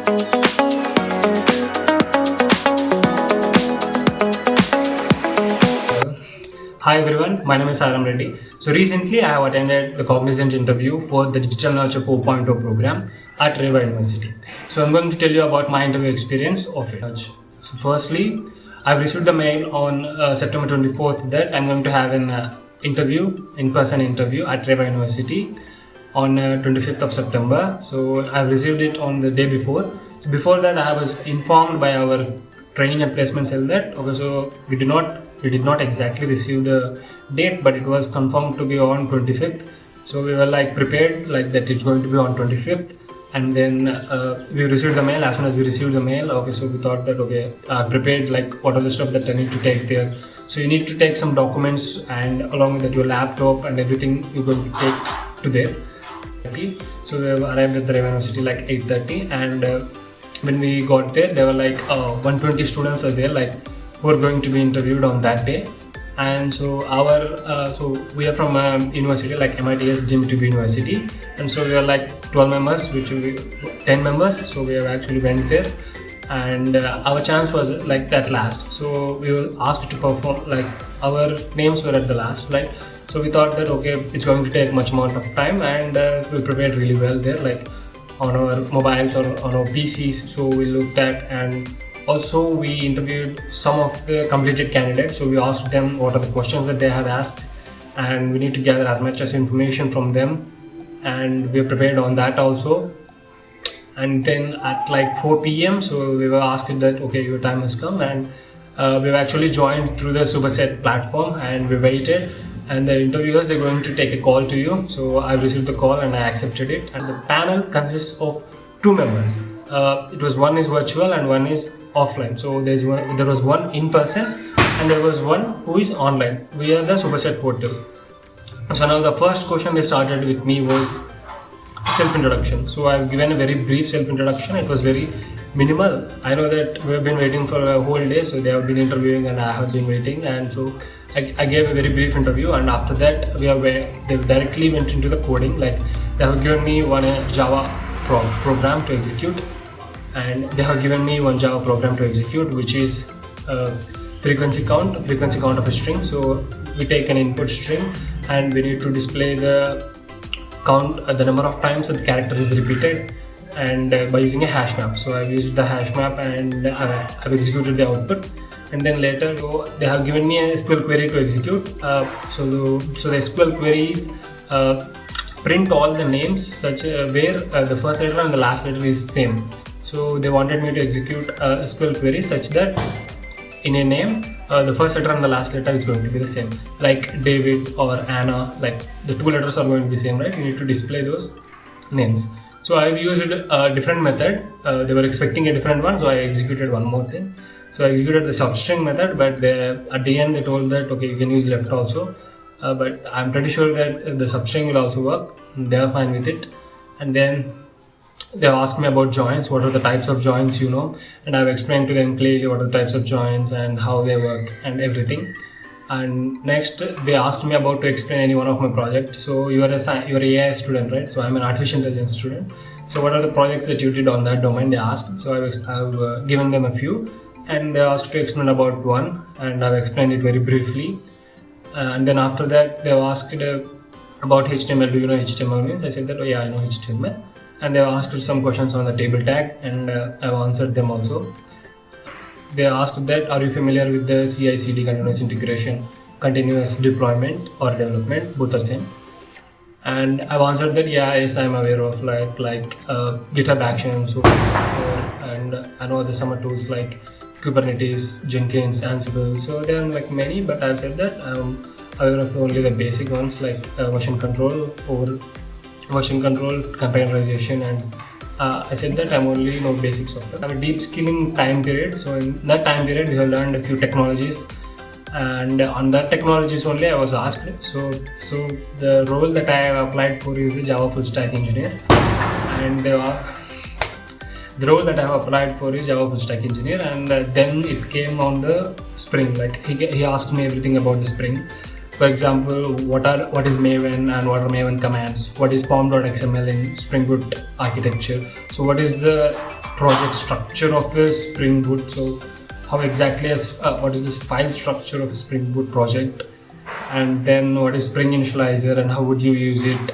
Hi everyone, my name is Sai Ram Reddy. So recently I have attended the Cognizant interview for the Digital Nurture 4.0 program at Reva University. So I'm going to tell you about my interview experience of it. So firstly, I've received the mail on September 24th that I'm going to have an in-person interview at Reva University on 25th of September. So I've received it on the day before. So before that I was informed by our training and placement cell that okay, so we did not exactly receive the date, but it was confirmed to be on 25th. So we were like prepared like that it's going to be on 25th, and then we received the mail. As soon as we received the mail, okay, so we thought that okay, prepared like what are the stuff that I need to take there. So you need to take some documents, and along with that your laptop and everything you're going to take to there. So we arrived at the Reva University like 8:30, and when we got there, there were like 120 students are there, like who are going to be interviewed on that day. And so so we are from university like MITS GenC University, and so we are like 12 members, which will be 10 members. So we have actually went there, and our chance was like that last. So we were asked to perform, like our names were at the last, right? So we thought that okay, it's going to take much amount of time, and we prepared really well there, like on our mobiles or on our PCs. So we looked at, and also we interviewed some of the completed candidates. So we asked them what are the questions that they have asked, and we need to gather as much as information from them, and we are prepared on that also. And then at like 4 p.m. so we were asked that okay, your time has come, and we've actually joined through the Superset platform, and we waited, and the interviewers, they're going to take a call to you. So I received the call and I accepted it, and the panel consists of 2 members. It was one is virtual and one is offline. So there was one in person and there was one who is online via the Superset portal. So now the first question they started with me was self-introduction. So I've given a very brief self-introduction. It was very minimal. I know that we've been waiting for a whole day, so they have been interviewing and I have been waiting, and so I gave a very brief interview. And after that they directly went into the coding. Like they have given me one Java program to execute, and they have given me one Java program to execute, which is frequency count of a string. So we take an input string and we need to display the count, the number of times that the character is repeated, and by using a hash map. So I've used the hash map and I've executed the output. And then later they have given me a SQL query to execute. So the SQL queries print all the names such where the first letter and the last letter is same. So they wanted me to execute a SQL query such that in a name the first letter and the last letter is going to be the same, like David or Anna, like the 2 letters are going to be same, right? You need to display those names. So I've used a different method. They were expecting a different one, so I executed one more thing. So I executed the substring method, but at the end they told that okay, you can use left also, but I'm pretty sure that the substring will also work. They are fine with it. And then they asked me about joins, what are the types of joins, and I've explained to them clearly what are the types of joins and how they work and everything. And next they asked me about to explain any one of my projects. So you're an AI student, right? So I'm an artificial intelligence student. So what are the projects that you did on that domain, they asked. So I've given them a few, and they asked to explain about one, and I've explained it very briefly. And then after that they asked about HTML. Do you know HTML means? I said that, oh yeah, I know HTML. And they asked some questions on the table tag, and I've answered them also. They asked that, are you familiar with the CI/CD, continuous integration, continuous deployment or development? Both are same. And I've answered that, yes, I'm aware of like GitHub Actions, and I know the summer tools like Kubernetes, Jenkins, Ansible. So there are like many, but I've said that I'm aware of only the basic ones like version control, containerization, and I said that I'm only know basics of that. I have a deep skilling time period. So in that time period we have learned a few technologies, and on that technologies only I was asked. So the role that I have applied for is the Java full stack engineer, and the role that I have applied for is Java full stack engineer. And then it came on the Spring. Like he asked me everything about the Spring. For example, what is Maven and what are Maven commands? What is pom.xml in Spring Boot architecture? So what is the project structure of a Spring Boot. So how exactly what is this file structure of a Spring Boot project, and then what is Spring Initializer and how would you use it,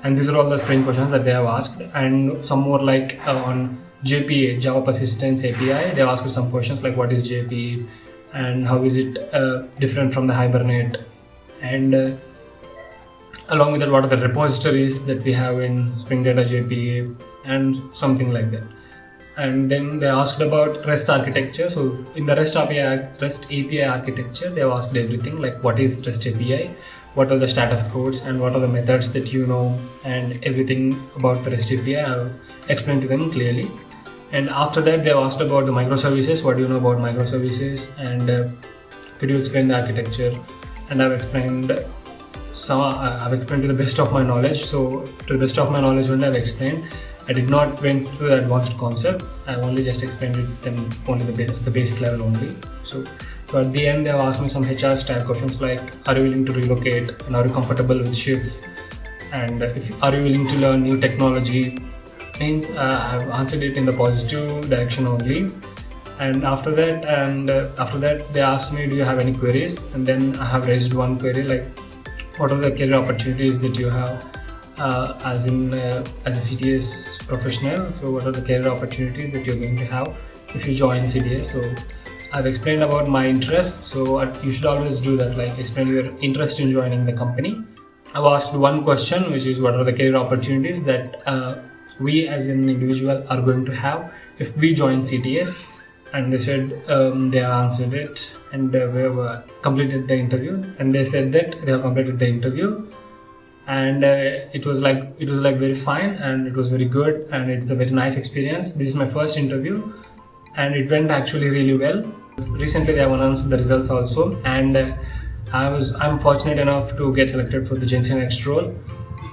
and these are all the Spring questions that they have asked. And some more like on JPA, Java Persistence API, they asked some questions like what is JPA and how is it different from the Hibernate, and along with that what are the repositories that we have in Spring Data JPA and something like that. And then they asked about REST architecture. So in the REST API architecture, they have asked everything like what is REST API, what are the status codes, and what are the methods that you know, and everything about the REST API I've explained to them clearly. And after that, they have asked about the microservices. What do you know about microservices, and could you explain the architecture? And I've explained to the best of my knowledge. So to the best of my knowledge only I've explained. I did not went to the advanced concept. I only just explained it them only the basic level only. So at the end they have asked me some HR style questions like are you willing to relocate, and are you comfortable with shifts, and are you willing to learn new technology. Means I've answered it in the positive direction only. And after that they asked me do you have any queries, and then I have raised one query like what are the career opportunities that you have as a CTS professional. So what are the career opportunities that you're going to have if you join CTS. So I've explained about my interest, so you should always do that, like explain your interest in joining the company. I've asked one question which is what are the career opportunities that we as an individual are going to have if we join CTS, and they said they have answered it, and we have completed the interview, and they said that they have completed the interview, and it was like very fine, and it was very good, and it's a very nice experience. This is my first interview and it went actually really well. Recently they have announced the results also, and I'm fortunate enough to get selected for the GenC Next role.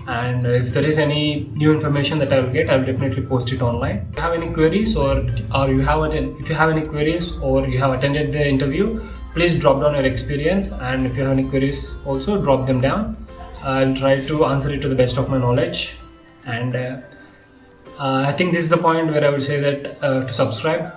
And if there is any new information that I will get, I will definitely post it online. If you have any queries if you have any queries or you have attended the interview, please drop down your experience, and if you have any queries also drop them down. I'll try to answer it to the best of my knowledge. And I think this is the point where I would say that to subscribe.